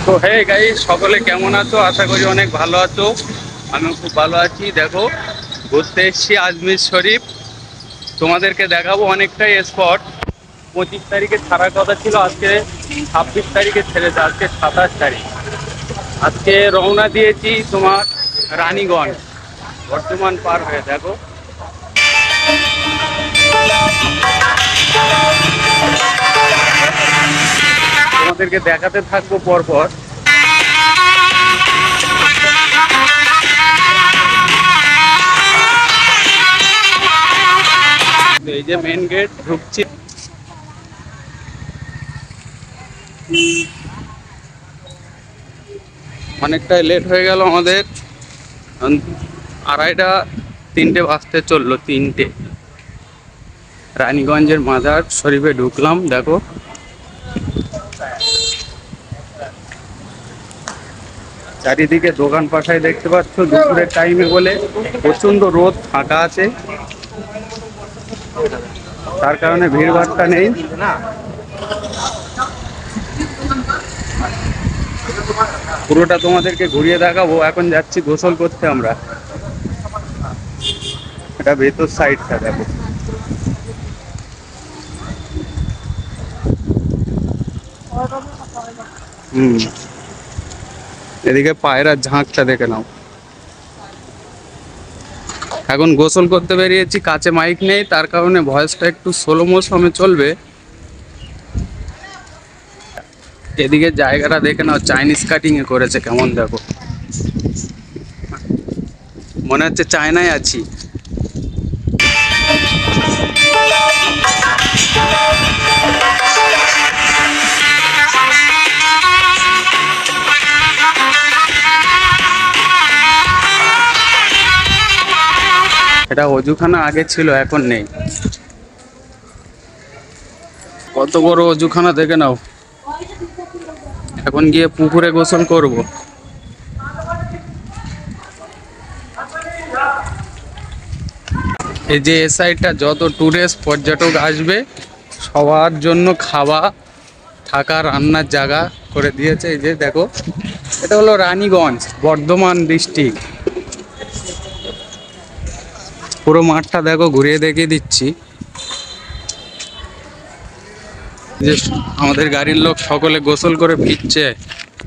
তো hey guys, সকলে কেমন আছো? আশা করি অনেক ভালো আছো। আমিও খুব ভালো আছি। দেখো, ঘুরতে এসেছি আজমির শরীফ। তোমাদেরকে দেখাবো অনেকটাই স্পট। 25 তারিখে ছাড়ার কথা ছিল, আজকে 26 তারিখে ছেড়েছে। আজকে 27 তারিখ। আজকে রওনা দিয়েছি তোমার রানীগঞ্জ, বর্ধমান পার হয়ে। দেখো, তোমাদেরকে দেখাতে থাকবো পরপর। এই যে মেন গেট, ঢুকছি। অনেকটাই লেট হয়ে গেল আমাদের। 2:30 3টে বাজতে চললো, 3টে। রানীগঞ্জের মাজার শরীফে ঢুকলাম। দেখো, চারিদিকে দোকান পাশায় দেখতে পাচ্ছ। দুপুরের টাইমে বলে প্রচন্ড রোদ, ফাঁকা আছে, তার কারণে ভিড়ভাড়টা নেই। পুরোটা তোমাদেরকে ঘুরিয়ে দেখাবো। এখন যাচ্ছি গোসল করতে আমরা। এটা ভেতর সাইডটা দেখো। এদিকে পায়রার ঝাঁকটা দেখে নাও। এখন গোসল করতে বেরিয়েছি, কাছে মাইক নেই, তার কারণে ভয়েসটা একটু স্লো মোশনে চলবে। এদিকে জায়গাটা দেখে নাও, চাইনিজ কাটিং এ করেছে কেমন। দেখো, মনে হচ্ছে চায়নায় আছি। এটা অজুখানা আগে ছিল, এখন নেই। কত বড় অজুখানা দেখে নাও। এখন গিয়ে পুকুরে গোসল করব। এই যে এ সাইডটা যত টুরিস্ট পর্যটক আসবে সবার জন্য খাওয়া, থাকা, রান্নার জায়গা করে দিয়েছে। এই যে দেখো, এটা হলো রানীগঞ্জ, বর্ধমান ডিস্ট্রিক্ট। পুরো মাঠটা দেখো, ঘুরিয়ে দেখিয়ে দিচ্ছি। যে আমাদের গাড়ির লোক সকলে গোসল করে ফিরছে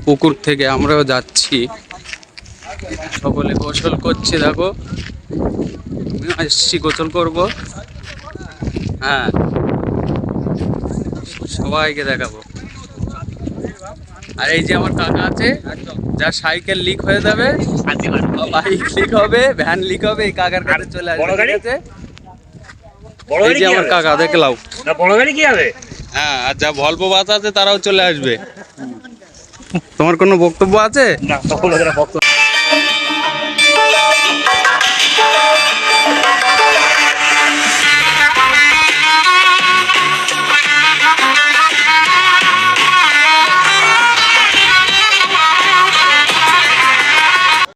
পুকুর থেকে, আমরাও যাচ্ছি। সকলে গোসল করছে। দেখো, আমিও আসছি গোসল করব। হ্যাঁ, সবাইকে দেখাবো। আর এই যে আমার কাকা আছে, যার সাইকেল লিক হয়ে যাবে, বাইক লিক হবে, ভ্যান লিক হবে, এই কাকার কাছে চলে আসবে। ঠিক আছে, এই যে আমার কাকা, দেখলাম। বড় গাড়ি কি হবে? হ্যাঁ, আর যা ভলভো বাস আছে তারাও চলে আসবে। তোমার কোনো বক্তব্য আছে? না, তখন বক্তব্য